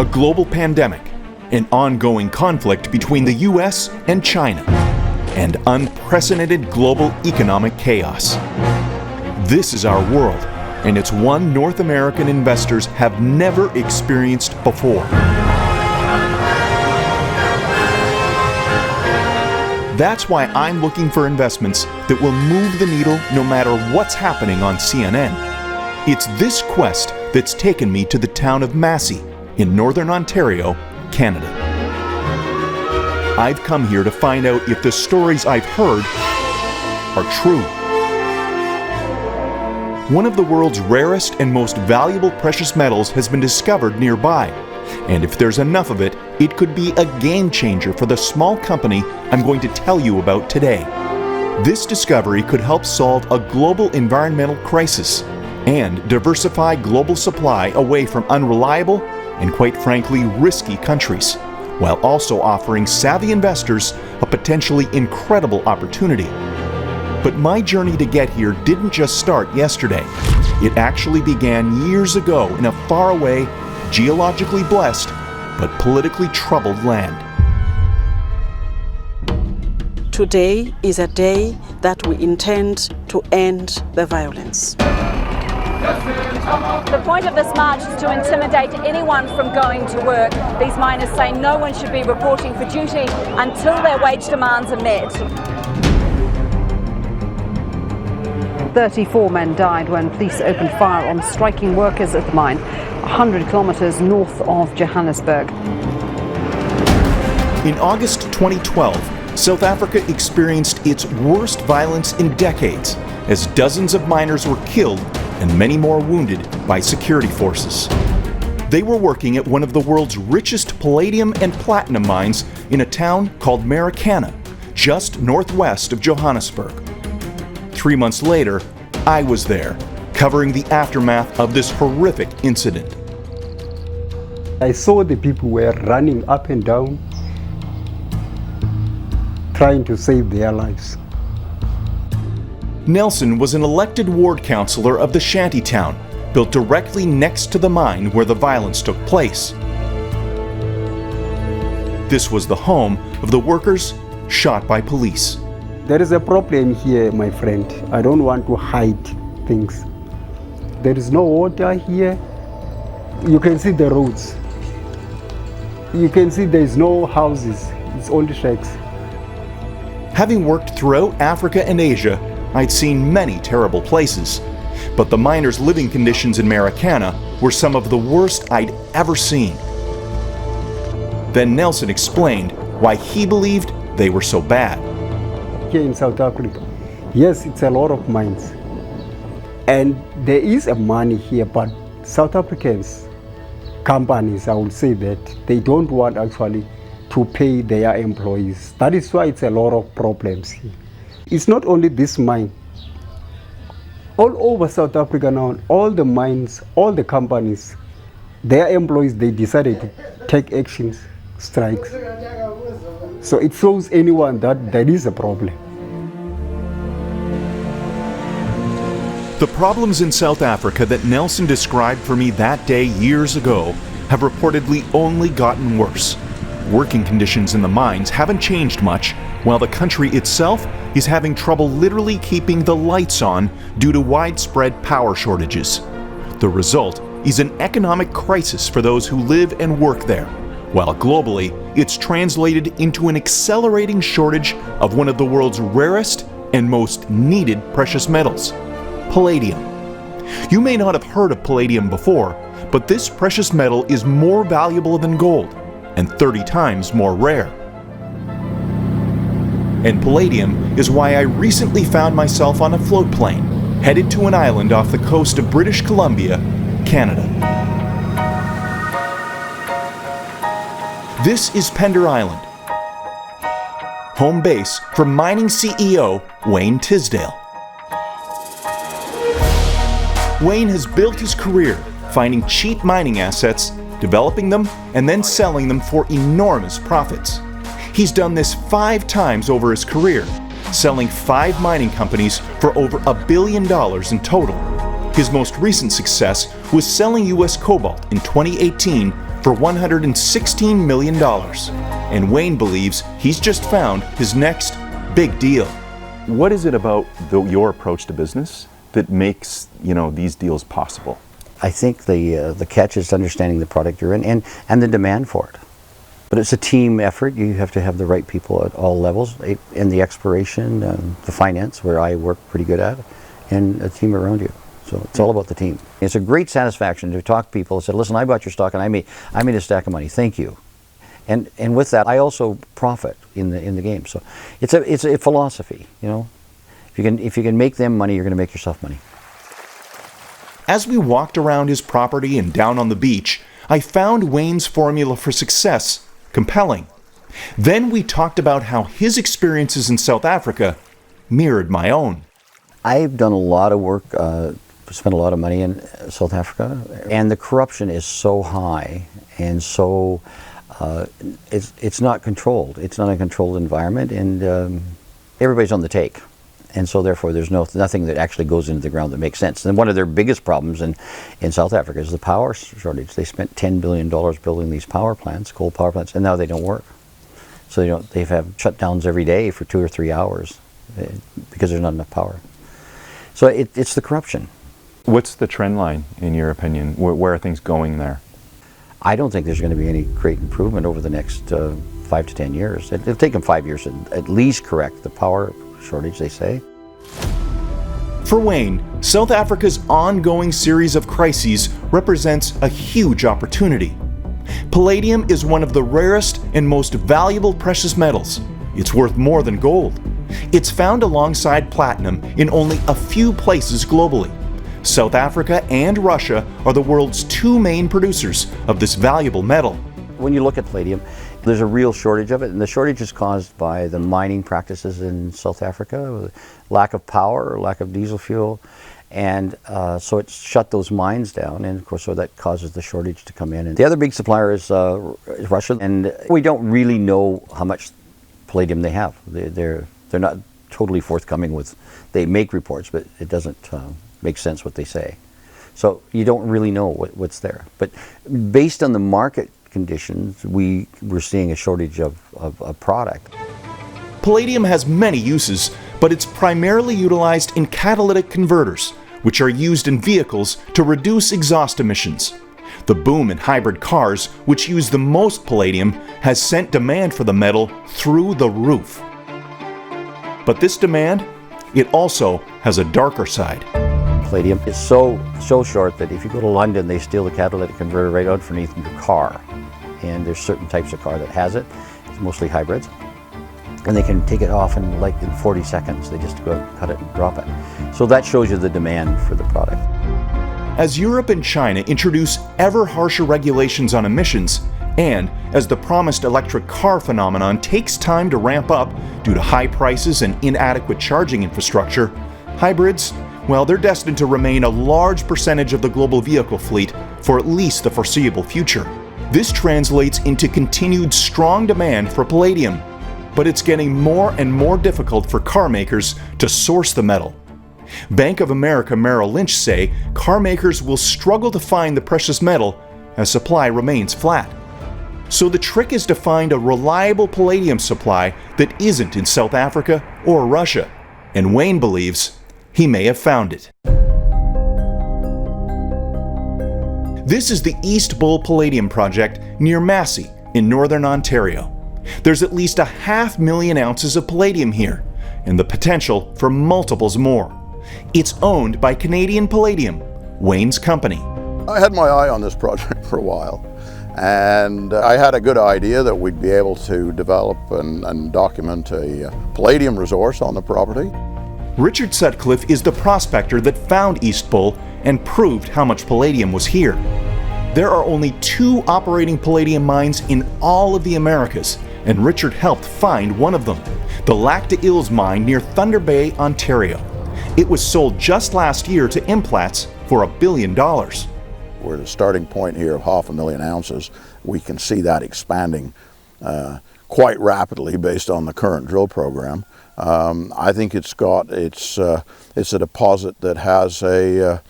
a global pandemic, an ongoing conflict between the US and China, and unprecedented global economic chaos. This is our world, and it's one North American investors have never experienced before. That's why I'm looking for investments that will move the needle no matter what's happening on CNN. It's this quest that's taken me to the town of Massey in Northern Ontario, Canada. I've come here to find out if the stories I've heard are true. One of the world's rarest and most valuable precious metals has been discovered nearby. And if there's enough of it, it could be a game changer for the small company I'm going to tell you about today. This discovery could help solve a global environmental crisis and diversify global supply away from unreliable and, quite frankly, risky countries, while also offering savvy investors a potentially incredible opportunity. But my journey to get here didn't just start yesterday. It actually began years ago in a faraway, geologically blessed, but politically troubled land. Today is a day that we intend to end the violence. The point of this march is to intimidate anyone from going to work. These miners say no one should be reporting for duty until their wage demands are met. 34 men died when police opened fire on striking workers at the mine, 100 kilometers north of Johannesburg. In August 2012, South Africa experienced its worst violence in decades as dozens of miners were killed and many more wounded by security forces. They were working at one of the world's richest palladium and platinum mines in a town called Marikana, just northwest of Johannesburg. 3 months later, I was there, covering the aftermath of this horrific incident. I saw the people were running up and down, trying to save their lives. Nelson was an elected ward councillor of the shanty town, built directly next to the mine where the violence took place. This was the home of the workers shot by police. There is a problem here, my friend. I don't want to hide things. There is no water here. You can see the roads. You can see there is no houses. It's only shacks. Having worked throughout Africa and Asia, I'd seen many terrible places, but the miners' living conditions in Marikana were some of the worst I'd ever seen. Then Nelson explained why he believed they were so bad. Here in South Africa, yes, it's a lot of mines. And there is a money here, but South Africans, companies, I would say that, they don't want actually to pay their employees. That is why it's a lot of problems here. It's not only this mine. All over South Africa now, all the mines, all the companies, their employees, they decided to take actions, strikes. So it shows anyone that there is a problem. The problems in South Africa that Nelson described for me that day years ago have reportedly only gotten worse. Working conditions in the mines haven't changed much, while the country itself is having trouble literally keeping the lights on due to widespread power shortages. The result is an economic crisis for those who live and work there, while globally it's translated into an accelerating shortage of one of the world's rarest and most needed precious metals, palladium. You may not have heard of palladium before, but this precious metal is more valuable than gold and 30 times more rare. And palladium is why I recently found myself on a float plane, headed to an island off the coast of British Columbia, Canada. This is Pender Island, home base for mining CEO Wayne Tisdale. Wayne has built his career finding cheap mining assets, developing them, and then selling them for enormous profits. He's done this 5 times over his career, selling 5 mining companies for over $1 billion in total. His most recent success was selling US cobalt in 2018 for $116 million. And Wayne believes he's just found his next big deal. What is it about your approach to business that makes, these deals possible? I think the catch is understanding the product you're in and the demand for it. But it's a team effort. You have to have the right people at all levels, in the exploration, the finance, where I work pretty good at, and a team around you. So it's all about the team. It's a great satisfaction to talk to people and say, listen, I bought your stock and I made a stack of money. Thank you. And with that, I also profit in the game. So it's a philosophy, If you can make them money, you're going to make yourself money. As we walked around his property and down on the beach, I found Wayne's formula for success compelling. Then we talked about how his experiences in South Africa mirrored my own. I've done a lot of work, spent a lot of money in South Africa, and the corruption is so high, and so it's not controlled. It's not a controlled environment, and everybody's on the take. And so therefore there's nothing that actually goes into the ground that makes sense. And one of their biggest problems in South Africa is the power shortage. They spent $10 billion building these power plants, coal power plants, and now they don't work. So they have shutdowns every day for 2 or 3 hours because there's not enough power. So it's the corruption. What's the trend line, in your opinion? Where are things going there? I don't think there's going to be any great improvement over the next 5 to 10 years. It'll take them 5 years to at least correct the power shortage, they say. For Wayne, South Africa's ongoing series of crises represents a huge opportunity. Palladium is one of the rarest and most valuable precious metals. It's worth more than gold. It's found alongside platinum in only a few places globally. South Africa and Russia are the world's 2 main producers of this valuable metal. When you look at palladium, there's a real shortage of it, and the shortage is caused by the mining practices in South Africa, lack of power, lack of diesel fuel, and so it's shut those mines down, and of course so that causes the shortage to come in. And the other big supplier is Russia, and we don't really know how much palladium they have. They're not totally forthcoming with, they make reports, but it doesn't make sense what they say. So you don't really know what's there. But based on the market conditions, we're seeing a shortage of product. Palladium has many uses, but it's primarily utilized in catalytic converters, which are used in vehicles to reduce exhaust emissions. The boom in hybrid cars, which use the most palladium, has sent demand for the metal through the roof. But this demand, it also has a darker side. Palladium is so short that if you go to London, they steal the catalytic converter right out underneath your car. And there's certain types of car that has it. It's mostly hybrids. And they can take it off in 40 seconds. They just go cut it and drop it. So that shows you the demand for the product. As Europe and China introduce ever harsher regulations on emissions, and as the promised electric car phenomenon takes time to ramp up due to high prices and inadequate charging infrastructure, hybrids, well, they're destined to remain a large percentage of the global vehicle fleet for at least the foreseeable future. This translates into continued strong demand for palladium, but it's getting more and more difficult for car makers to source the metal. Bank of America Merrill Lynch say car makers will struggle to find the precious metal as supply remains flat. So the trick is to find a reliable palladium supply that isn't in South Africa or Russia, and Wayne believes he may have found it. This is the East Bull Palladium Project near Massey in northern Ontario. There's at least 500,000 ounces of palladium here, and the potential for multiples more. It's owned by Canadian Palladium, Wayne's company. I had my eye on this project for a while, and I had a good idea that we'd be able to develop and document a palladium resource on the property. Richard Sutcliffe is the prospector that found East Bull and proved how much palladium was here. There are only 2 operating palladium mines in all of the Americas, and Richard helped find one of them, the Lac des Îles mine near Thunder Bay, Ontario. It was sold just last year to Implats for $1 billion. We're at a starting point here of 500,000 ounces. We can see that expanding quite rapidly based on the current drill program. I think it's a deposit that has a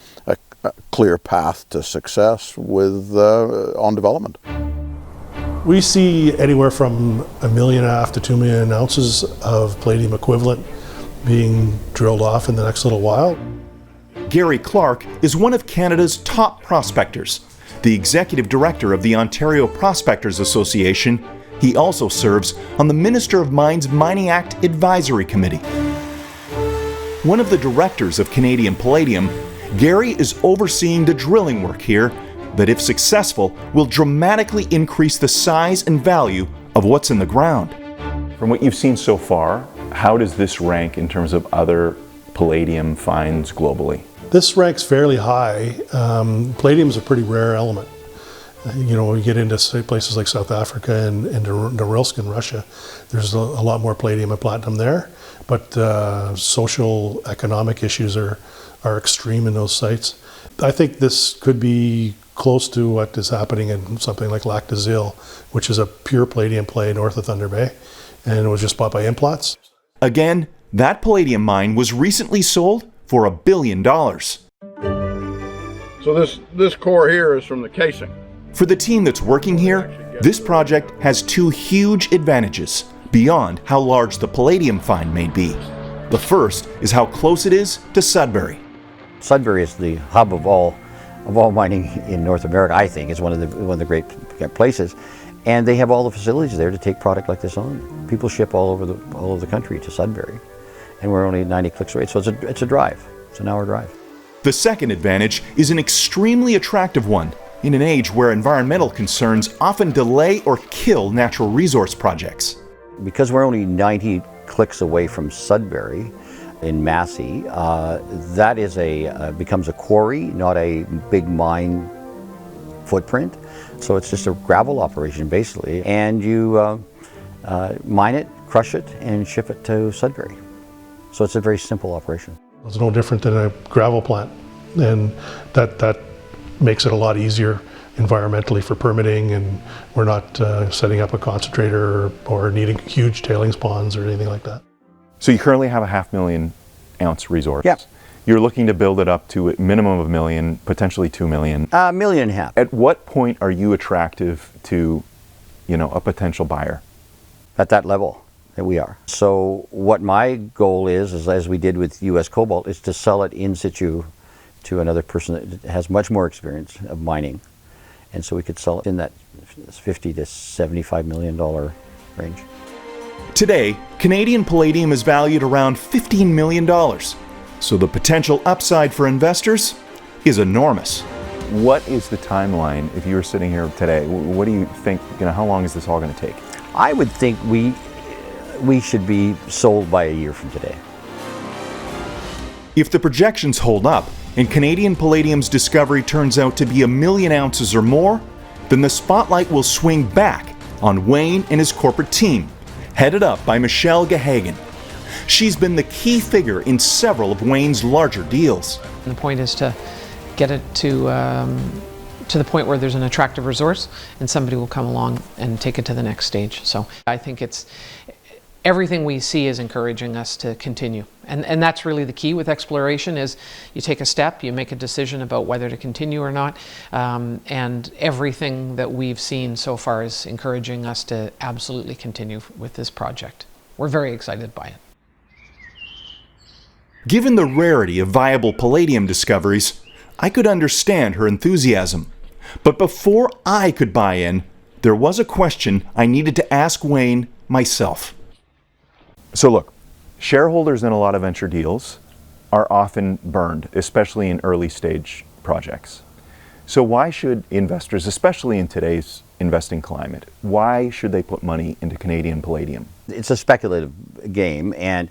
clear path to success with on development. We see anywhere from 1.5 million to 2 million ounces of palladium equivalent being drilled off in the next little while. Gary Clark is one of Canada's top prospectors, the executive director of the Ontario Prospectors Association. He also serves on the Minister of Mines Mining Act Advisory Committee. One of the directors of Canadian Palladium, Gary is overseeing the drilling work here that, if successful, will dramatically increase the size and value of what's in the ground. From what you've seen so far, how does this rank in terms of other palladium finds globally? This ranks fairly high. Palladium is a pretty rare element. You know, when you get into say, places like South Africa and Norilsk in Russia, there's a lot more palladium and platinum there, but social economic issues are extreme in those sites. I think this could be close to what is happening in something like Lac des Îles, which is a pure palladium play north of Thunder Bay, and it was just bought by Implats. Again, that palladium mine was recently sold for $1 billion. So this core here is from the casing. For the team that's working here, this project has two huge advantages beyond how large the palladium find may be. The first is how close it is to Sudbury. Sudbury is the hub of all mining in North America. I think it's one of the great places, and they have all the facilities there to take product like this on. People ship all over the country to Sudbury, and we're only 90 clicks away. So it's a drive. It's an hour drive. The second advantage is an extremely attractive one in an age where environmental concerns often delay or kill natural resource projects. Because we're only 90 clicks away from Sudbury in Massey, that is becomes a quarry, not a big mine footprint. So it's just a gravel operation basically, and you mine it, crush it, and ship it to Sudbury. So it's a very simple operation. It's no different than a gravel plant, and that makes it a lot easier environmentally for permitting, and we're not setting up a concentrator or needing huge tailings ponds or anything like that. So you currently have a 500,000 ounce resource. Yeah. You're looking to build it up to a minimum of 1 million, potentially 2 million. 1.5 million. At what point are you attractive to, a potential buyer? At that level that we are. So what my goal is as we did with US Cobalt, is to sell it in situ to another person that has much more experience of mining. And so we could sell it in that $50 to $75 million range. Today, Canadian Palladium is valued around $15 million. So the potential upside for investors is enormous. What is the timeline if you were sitting here today? What do you think, how long is this all going to take? I would think we should be sold by a year from today. If the projections hold up and Canadian Palladium's discovery turns out to be 1 million ounces or more, then the spotlight will swing back on Wayne and his corporate team, headed up by Michelle Gahagan. She's been the key figure in several of Wayne's larger deals. The point is to get it to the point where there's an attractive resource and somebody will come along and take it to the next stage. So I think everything we see is encouraging us to continue. And that's really the key with exploration, is you take a step, you make a decision about whether to continue or not, and everything that we've seen so far is encouraging us to absolutely continue with this project. We're very excited by it. Given the rarity of viable palladium discoveries, I could understand her enthusiasm. But before I could buy in, there was a question I needed to ask Wayne myself. So look, shareholders in a lot of venture deals are often burned, especially in early stage projects. So why should investors, especially in today's investing climate, why should they put money into Canadian Palladium? It's a speculative game, and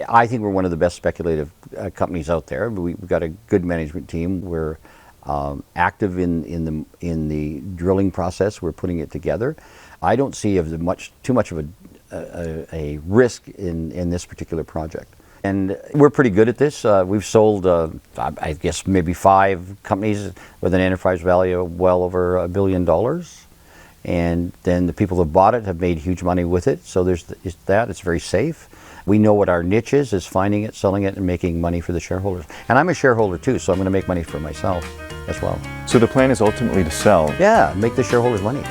I think we're one of the best speculative companies out there. We've got a good management team. We're active in the drilling process. We're putting it together. I don't see too much of a risk in this particular project. And we're pretty good at this. We've sold, I guess, maybe 5 companies with an enterprise value of well over $1 billion. And then the people that bought it have made huge money with it. So there's that. It's very safe. We know what our niche is finding it, selling it, and making money for the shareholders. And I'm a shareholder too, so I'm going to make money for myself as well. So the plan is ultimately to sell? Yeah, make the shareholders money.